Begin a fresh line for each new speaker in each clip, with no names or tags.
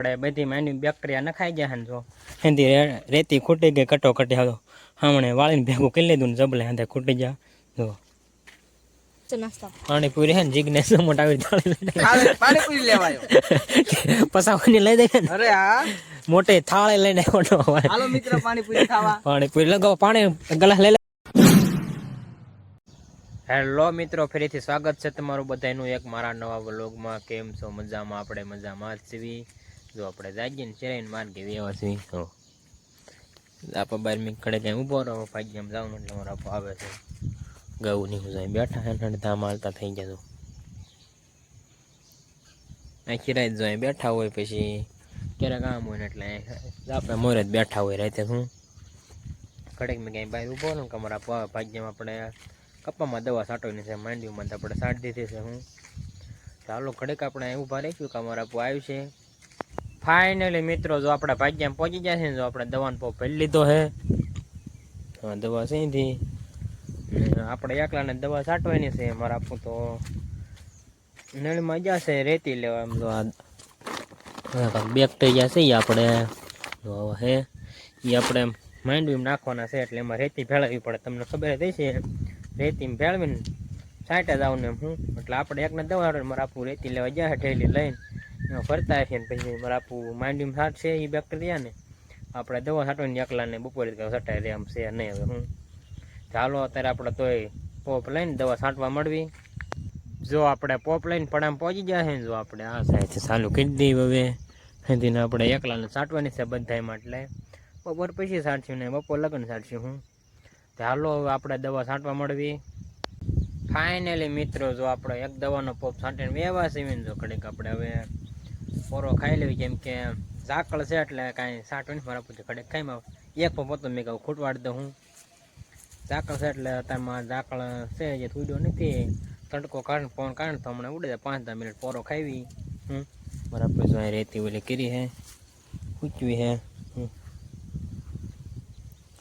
આપણે બધી માની બેક્ટેરિયા નખાઈ ગયા ને જો એથી રેતી ખૂટી ગઈ કટોકટી હતો હમણે વાળીને ભેગું કરી લીધું ને જબલે હાથે ખૂટી ગયા જો પાણીપુરી હે ને જીગ્નેશ મોટા આવી
પાણીપુરી લેવાયો
પસાવાની લઈ દે
અરે આ
મોટે થાળે લઈને
હાલો મિત્ર પાણીપુરી ખાવા
પાણીપુરી લગાવો પાણી ગ્લાસ લઈ લે હેલો મિત્રો ફરીથી સ્વાગત છે તમારું બધાનું એક મારા નવા વ્લોગમાં કેમ છો મજામાં આપણે મજામાં જ છીએ જો આપણે જાગીને ચેરાઈને માર્ગે વ્યવસ્થિત તો આપણે બાર મી કડે ક્યાંય ઊભો રહો ભાગ્ય એમ જવાનું એટલે મારા આપો આવે છે ગૌ ની જાય બેઠા હે ધામ હાલતા થઈ ગયા તો આખી રાત જાય બેઠા હોય પછી ક્યારેક કામ હોય ને એટલે આપણે મોરે જ બેઠા હોય રાતે હું કડેક મેં ક્યાંય બહાર ઊભો ને કે મારા આપો આવે ભાગ્યમાં આપણે કપ્પામાં દવા છાંટવાની છે માંડવીમાં તો આપણે છાંટી દીધી છે હું ચાલો ઘડીક આપણે ઊભા રહીશું કે અમારા આપો આવ્યું છે ફાઇનલી મિત્રો જો આપણા ભાગ્યમાં પહોંચી જાય છે ને જો આપણે દવાનો પોપ ભરી લીધો છે હા દવા સીધી આપણે એકલાને દવા છાંટવાની છે મારા આપું તો નળીમાં જશે રેતી લેવા એમ જો આ બેક્ટેરિયા છે એ આપણે હે એ આપણે માંડવીમાં નાખવાના છે એટલે એમાં રેતી ભેળવવી પડે તમને ખબર જ હશે રેતીમાં ભેળવીને છાંટા જાવ ને હું એટલે આપણે એકને દવા મારા આપું રેતી લેવા જાય ઠેલી લઈને એમાં ફરતા હશે ને પછી મારા આપું માંડવીમાં છાંટશે એ બેક્ટેરિયા ને આપણે દવા છાંટવાની એકલાને બપોરે છટાઈ રહે આમ છે નહીં હવે હું ચાલો અત્યારે આપણે તોય પોપ લઈને દવા છાંટવા મળવી જો આપણે પોપ લઈને પડામાં પહોંચી જાય છે ને જો આપણે આ સાઈડ ચાલુ કરી દઈએ હવે અહીંથી આપણે એકલાને છાંટવાની છે બધામાં એટલે બપોર પછી છાંટશું ને બપોર લગન છાંટશું હું ચાલો હવે આપણે દવા છાંટવા મળવી ફાઇનલી મિત્રો જો આપણે એક દવાનો પોપ છાંટીને વેવા સીવીને જો કડીક આપણે હવે પોરો ખાઈ લેવી કેમ કે ઝાકળ છે એટલે કાંઈ છાંટવાની મારા પૂછે કડીક ખાઈમાં એક પોપ હતો મેં કહું ખૂટવાડી દઉં હું ઝાકળ છે એટલે અત્યારમાં ઝાકળ છે જે થોડો નથી તડકો કાઢને પવન કાઢને તો હમણાં ઉડે 5-10 મિનિટ પોરો ખાવી હું બરાબર જો અહીં રેતી ઓલી કરી હે ખૂચવી હે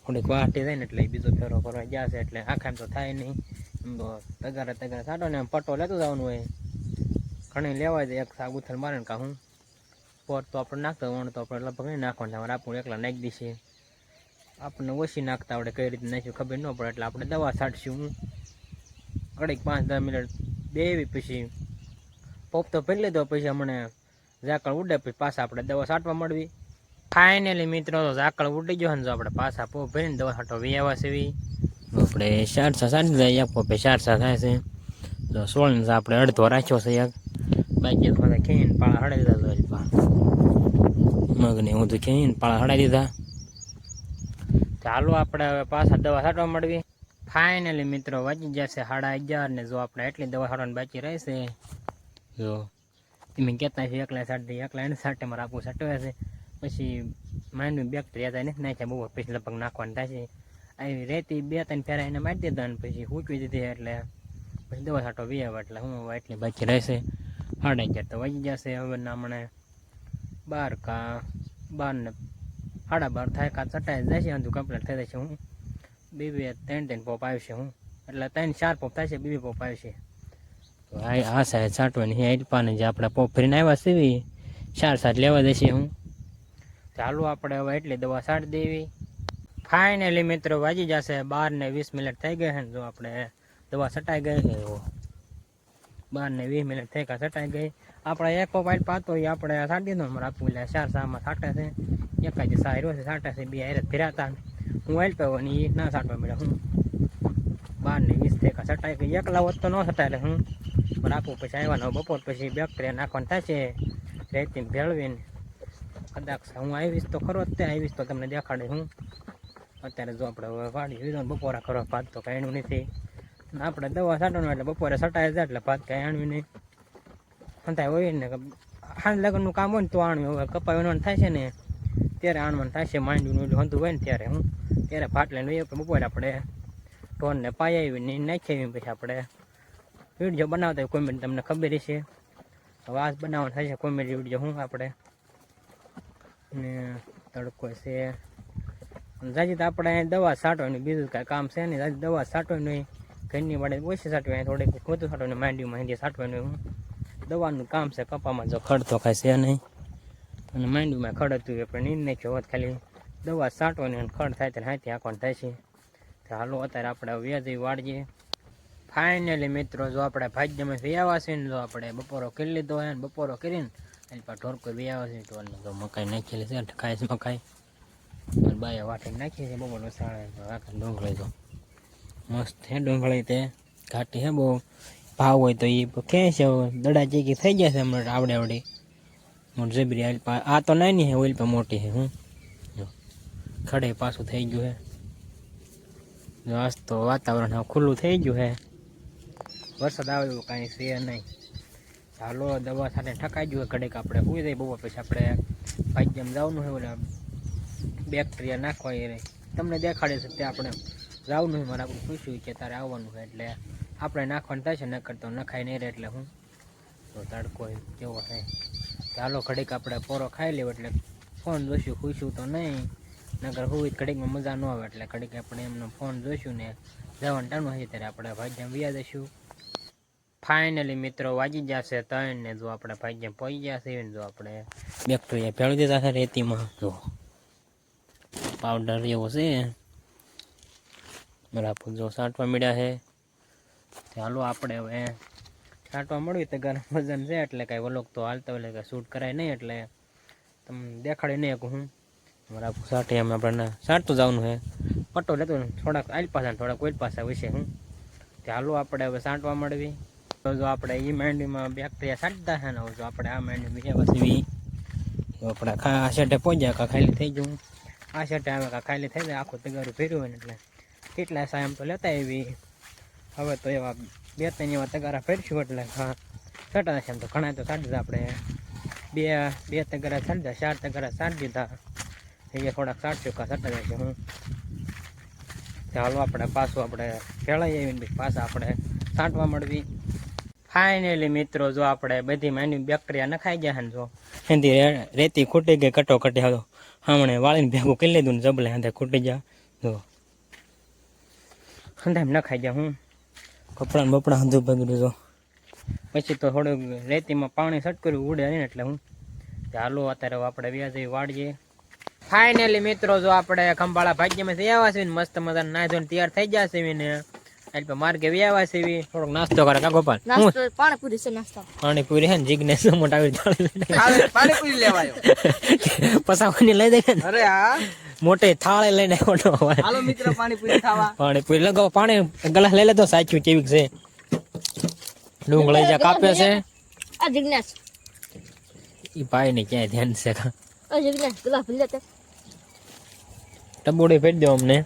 થોડીક વાટી જાય ને એટલે બીજો ફેરો કરવા જશે એટલે આખા એમ તો થાય નહીં એમ તો તગારે છાંટો ને એમ પટ્ટો લેતો જવાનું હોય ઘણી લેવાય જાય એક સાગ ઉથલ મારે ને કાં હું પોર તો આપણે નાખતા વણ તો આપણે લગભગ નહીં નાખવાનું અમારે આપણું એકલા નાખી દઈશું આપણને ઓછી નાખતા આપણે કઈ રીતે નાખ્યું ખબર ન પડે એટલે આપણે દવા છાંટશું હું ઘડીક 5-10 મિનિટ દેવી પછી પોપ તો ભરી લીધો પછી હમણે ઝાકળ ઉડે પછી પાછા આપણે દવા છાંટવા મળવી ફાઇનલી મિત્રો તો ઝાકળ ઉડી ગયો ને જો આપણે પાછા પોપ ભરીને દવા છાંટો વ્યવા સેવી આપણે 4 છાંટી દઈએ એક પોપે 4 થાય છે તો 16 આપણે અડધો રાખ્યો છે એક બાકી બધા ખેઈને પાળા હડાવી દીધા મગને હું તો ખેઈને પાળા હડાવી દીધા ચાલો આપણે હવે પાછા દવા છાંટવા મળવી ફાઇનલી મિત્રો વાગી જશે 11:30 ને જો આપણે એટલી દવા છાંટવાની બાકી રહેશે જો તમે કહેતા છે એકલા છાંટી એકલા એને છાંટે મારે આપવું છાંટવે છે પછી માંડવી બેક્ટેરિયા થાય નથી નાખ્યા બહુ પછી લગભગ નાખવાનું થશે આવી રેતી 2-3 ફેરા એને મારી દીધા અને પછી હૂંચવી દીધી એટલે પછી દવા છાંટો વ્યવ એટલે હું એટલી બાકી રહેશે 11:30 તો વાગી જશે હવે હમણાં 12 ને 12:30 થાય કાં છટાઈ જશે અંધું કમ્પ્લીટ થઈ જશે હું 2-3 પોપ આવશે હું એટલે 3-4 પોપ થશે 2 પોપ આવશે તો આ સાઈડ છાંટવાની આઈપાને જે આપણે પોપ ફરીને આવ્યા સીવી 4 લેવા જશે હું ચાલો આપણે હવે એટલી દવા છાંટી દેવી ફાઇનલી મિત્રો વાગી જશે 12 ને 20 મિનિટ થઈ ગઈ છે જો આપણે દવા છટાઈ ગઈ છે 12 ને 20 મિનિટ થઈ ગયા છટાઈ ગઈ આપણે એક પોપ આઈલ પાતો એ આપણે છાંટી દો મારે આપવું એટલે 4 સામાં છાંટે છે એક જ સાયરો છે છાંટે છે 2 હારે ફેરાતા હું આઈલ પાવ ને એ ના છાંટવા મળ્યા હું 12 ને 20 થઈ ગયા છટાઈ ગઈ એકલા હોત તો ન છટાય એટલે હું પણ આપું પછી આવ્યા બપોર પછી બેક્ટેરિયા નાખવાનું થશે રેતી ભેળવીને કદાચ હું આવીશ તો ખરો જ તે આવીશ તો તમને દેખાડે હું અત્યારે જો આપણે વાડી લીધો બપોરા કરો ભાત તો કાંઈ એનું નથી આપણે દવા છાંટવાનું એટલે બપોરે છટાઈ જાય એટલે ભાત કાંઈ આણવી નહીં અંતાય હોય ને હાલ લગ્નનું કામ હોય ને તો આણવું હવે કપાવાનું થાય છે ને ત્યારે આણવાનું થાય છે માંડવીનું એટલું હંધું હોય ને ત્યારે હું ત્યારે ભાત લઈને હોય બપોરે આપણે ઢોરને પાઈ આવીને નાખી આવી પછી આપણે વિડીયો બનાવતા હોય કોમેન્ટ તમને ખબર હશે વાસ બનાવવાનું થાય છે કોમેડી વિડીયો હું આપણે ને તડકો છે જાજી તો આપણે દવા છાંટવાની બીજું કાંઈ કામ છે નહીં જાજી દવા છાંટવાની ઘરની વાડે ઓછી છાંટવાની થોડીક વધુ છાંટવાની માંડવીમાં હિન્દી છાંટવાની હું દવાનું કામ છે કપામાં જો ખડ તો કાંઈ છે નહીં અને માંડવીમાં ખડ હતું એ પણ નીંદ નાખ્યો હોત, ખાલી દવા છાંટવાની અને ખડ થાય તો હાથી આંકવાનું થાય છે. તો હાલો અત્યારે આપણે વ્યાજ વાળીએ. ફાઇનલી મિત્રો જો આપણે ભાગ્યમાં વ્યાવા છે ને, જો આપણે બપોરો કરી લીધો હોય ને, બપોરો કરીને એની પાસે ઢોરકો વ્યાવા છે. તો જો મકાઈ નાખેલી છે, ખાઈશ મકાઈ બાયા વાટી નાખી છે. બપોર સાળે આખા ડુંગળી તો મસ્ત છે. ડુંગળી તે ઘાટી છે બહુ, ભાવ હોય તો એ ક્યાં છે દડા ચીકી થઈ ગયા છે હમણાં આવડે આવડી જબરી. આ તો નાની છે, ઓઇલ પર મોટી છે. હું ખડે પાછું થઈ ગયું છે. આજ તો વાતાવરણ ખુલ્લું થઈ ગયું છે, વરસાદ આવે એવું કાંઈ છે નહીં. ચાલો દવા સાથે ઠકાઈ ગયું ઘડીક આપણે સુઈ જાય. બપોર પછી આપણે ભાગ્યમ જવાનું હોય, ઓલા બેક્ટેરિયા નાખવા એ તમને દેખાડે છે તે આપણે જવાનું હોય. મારે આપણું પૂછ્યું કે તારે આવવાનું હોય એટલે આપણે નાખવાનું થાય છે, ન કરતો નખાય નહીં રહે. એટલે હું તો તડકો કેવો થાય. ચાલો ઘડીક આપણે પોરો ખાઈ લેવું એટલે ફોન જોઈશું. ખુશું તો નહીં, નગર હોય ઘડીકમાં મજા ન આવે. એટલે ઘડીક આપણે એમનો ફોન જોઈશું ને જવાનું ટાણું હશે ત્યારે આપણે ભાગ્યમ વ્યા દઈશું. ફાઇનલી મિત્રો વાગી જશે 3 ને જો આપણે ભાગ્યમ પહોંચી જશે ને જો આપણે બેક્ટેરિયા ભેળવી દીધા છે રેતીમાં. જો પાવડર એવો છે બરાબર. જો છાંટવા મળ્યા છે. ચાલો આપણે હવે છાંટવા મળ્યું તો ગરમ વજન છે એટલે કાંઈ વલોક તો હાલતા હોય કે શૂટ કરાય નહીં. એટલે તમને દેખાડી નહીં કે હું બરાબર છાંટી એમ આપણને છાંટતું જવાનું છે. પટ્ટો લેતો થોડાક આલ પાસા થોડાક ઓઇલ પાસા વિશે હું. ચાલો આપણે હવે છાંટવા મળવી. તો જો આપણે એ માંડીમાં બેક્ટેરિયા છાંટતા છે ને, જો આપણે આ માંડી બીજા પછી આપણે આ શેટે પહોંચ્યા કા ખાલી થઈ ગયું. આ શેટે આવે કા ખાલી થઈ જાય, આખું તગારું ફેર્યું હોય ને એટલે કેટલા સાયમ તો લેતા એવી. હવે તો એવા 2-3 એવા તગારા ફેરશું એટલે હા છટા છે. એમ તો ઘણા તો છાંટી દીધા આપણે, બે તગારા છાંટી દીધા, 4 તગારા છાંટી દીધા. એ થોડાક છાંટશું કા છટા જશે હું. ચાલો આપણે પાછું આપણે ફેળાઈ આવીને પાછા આપણે છાંટવા મળવી. ફાઇનલી મિત્રો જો આપણે બધી માંડી બેક્ટેરિયા નખાઈ ગયા ને, જો એથી રેતી ખૂટી ગઈ કટોકટી. હતો હમણે વાળીને ભેગું કરી લીધું ને જબલે હાથે ખૂટી ગયા. જો હંધામ નખાઈ ગયા. હું કપડાં બપડા હંધું બગડ્યું. જો પછી તો થોડુંક રેતીમાં પાણી છટકર્યું ઉડે નહીં એટલે હું. ચાલો અત્યારે આપણે વ્યાજ વાળીએ. ફાઇનલી મિત્રો જો આપણે ખંભાળા ભાગ્યમાં આવ્યા છે, મસ્ત મજાના નાઈ ધોઈને તૈયાર થઈ જશે ને એટલે માર્ગે વ્યાવા છે. થોડોક નાસ્તો કરે કા ગોપાલ?
પાણીપુરી છે. નાસ્તો
પાણીપુરી હે ને જીગ્નેશ મોટાવી
પાણીપુરી લેવાયો
પસાવાની લઈ દે.
અરે હા
મોટે થાળે લઈને
હાલો મિત્ર પાણીપુરી ખાવા.
પાણીપુરી લગાવો. પાણી ગ્લાસ લઈ લેતો સાચું કેવી છે. ડુંગળી જ્યાં કાપે છે
આ જિગ્નેશ
ઈ ભાઈ ને ક્યાંય ધ્યાન છે કા?
આ જિગ્નેશ ગ્લાસ ભરી લેતે
ટબોડી ફેરી દો અમને.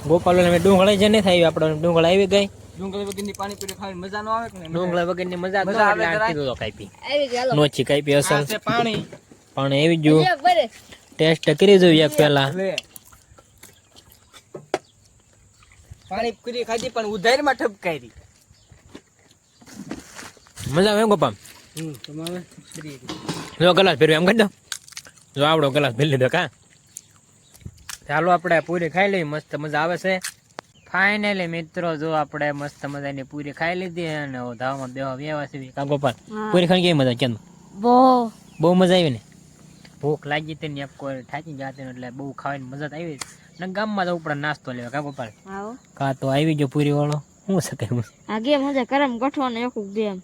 ગોપાલ ને ડુંગળી જે નહીં થાય આપણે ડુંગળી આવી ગઈ.
ડુંગળી વગરની પાણીપુરી ખાવાની મજા ન આવે કે?
ડુંગળી વગરની મજા તો
આવે
એટલે કીધું તો કાપી
આવી ગઈ. હાલો
નોચી કાપી અસલ
છે પાણી
પાણી આવી ગયું.
બરે
ટેસ્ટ કરી જોઈએ એક પહેલા.
લે પાણીપુરી ખાધી પણ ઉધારમાં ઠપકારી.
મજા આવે ગોપાલ?
તમારે
જો ગલાસ ફેરવે એમ કરી દો. જો આવડો ગલાસ ફેરી લીધો કા. ચાલો આપણે પૂરી ખાઈ લઈએ, મસ્ત મજા આવે છે. ફાઇનલી મિત્રો જો આપણે મસ્ત મજાની પૂરી ખાઈ લીધી અને ધાવામાં બેવા વ્યવા છે કા ગોપાલ? પૂરી ખાઈ કેવી મજા? કેમ? બહુ મજા આવી ને? ભૂખ લાગી હતી ને કોઈ થાકી ગયા હતા એટલે બહુ ખાવાની મજા આવી ને. ગામમાં જવું પડે નાસ્તો લેવા કા ગોપાલ? કા તો આવી ગયો પૂરી વાળો. શું શકે
આ ગેમ મજા કરમ ગોઠવાનો એક ગેમ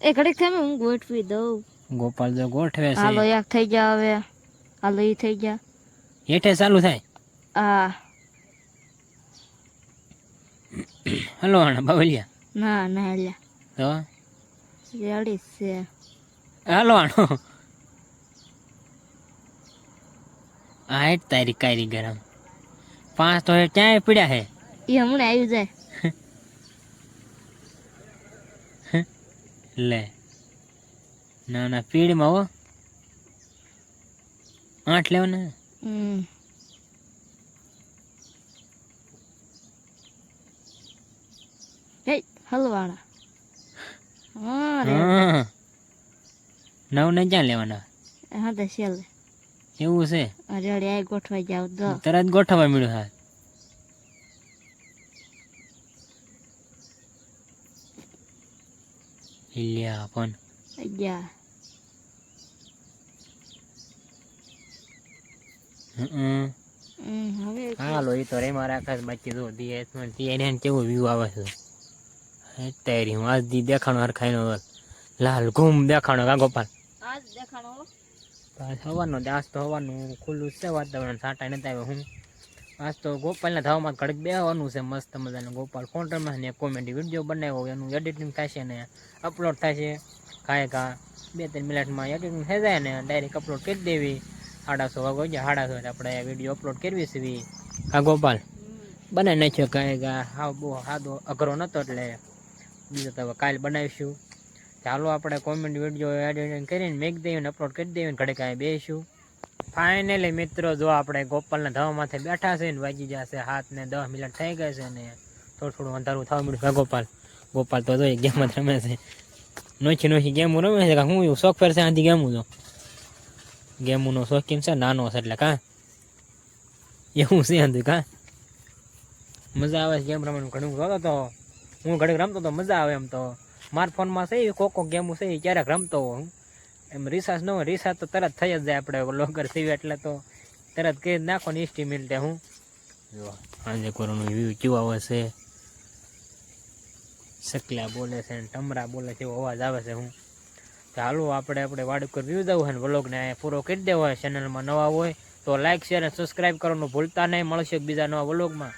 એ ઘડીક થાય હું ગોઠવી દઉં.
ગોપાલ જો ગોઠવે છે.
હાલો એક થઈ ગયા હવે. હાલો ઈ થઈ ગયા.
હેઠે ચાલુ થાય.
હા
હલો આણા બાવલિયા.
ના ના લ્યા
તો
રેડી છે.
હાલો આણો આઠ તારીખ કારી ગરમ 5 તો ક્યાંય પડ્યા હે.
ઈ હમણાં આવી જાય.
લે ના ના પીડીમાં હો 8 લેવાના.
હે હલવાણા. હા રે
હા 9 ને ક્યાં લેવાના?
હા તો શેલ
એવું છે?
રેડી આ ગોઠવાઈ જાવ તો
તરત ગોઠવવા મળ્યું. હા ઇલ્યા પણ
ગયા હવે
હાલો એ તો રેમાં રાખે છે બાકી જો એને કેવું વ્યૂ આવે છે અત્યારે હું આજ દી દેખાણો હરખાઈનો લાલ ઘૂમ દેખાણો કા ગોપાલ
આજ દેખાણો
હવાનો આજ તો હવાનું ખુલ્લું છે વાતાવરણ સાટા નથી આવે હું આજ તો ગોપાલના ધાવામાં ઘડીક બેહવાનું છે મસ્ત મજાનું ગોપાલ કોન્ટરમાં ને કોમેડી વિડીયો બનાવ્યો એનું એડિટિંગ થશે ને અપલોડ થશે કાંઈ કા 2-3 મિનિટમાં એડિટિંગ થઈ જાય ને ડાયરેક્ટ અપલોડ કરી દેવી 6:30 વાગે 6:30 આપણે વિડીયો અપલોડ કરવી છે હા ગોપાલ બનાવી નાખ્યો કાંઈ કા હા બહુ સાદો અઘરો નહોતો એટલે બીજો તો કાલે બનાવીશું ચાલો આપણે કોમેડી વિડીયો એડિટિંગ કરીને મેક દઈએ ને અપલોડ કરી દઈએ ઘડે કાંઈ બેસીશું ફાઇનલી મિત્રો જો આપણે ગોપાલના ધાવામાંથી બેઠા છે ને વાગી જશે 7 ને 10 મિનિટ થઈ ગયા છે ને થોડું અંધારું થવા મળ્યું ગોપાલ તો જોઈએ ગેમ જ રમે છે નોખી ગેમો રમે છે હું એવું શોખ ફેર છે આથી ગેમનો શોખીન છે નાનો છે એટલે કાં એવું છે આથી કાં મજા આવે છે ગેમ રમવાનું ઘણું જોતો તો હું ઘડીક રમતો તો મજા આવે એમ તો મારા ફોનમાં છે કોકો ગેમો છે ક્યારેક રમતો હું એમ રિસાર્જ ન હોય રિસાર્જ તો તરત થઈ જ જાય આપણે લોગર સીવી એટલે તો તરત કહી નાખો ને ઇસ્ટી મિનિટે હું જો સાંજે કોરોનું વ્યૂ કેવું આવે છે સકલા બોલે છે ને ટમરા બોલે છે એવો અવાજ આવે છે હું ચાલો આપણે વાડ ઉપર વ્યૂ જવું હોય ને વ્લોગને પૂરો કરી દેવો હોય ચેનલમાં નવા હોય તો લાઈક શેર અને સબસ્ક્રાઈબ કરવાનું ભૂલતા નહીં મળશે બીજા નવા વ્લોગમાં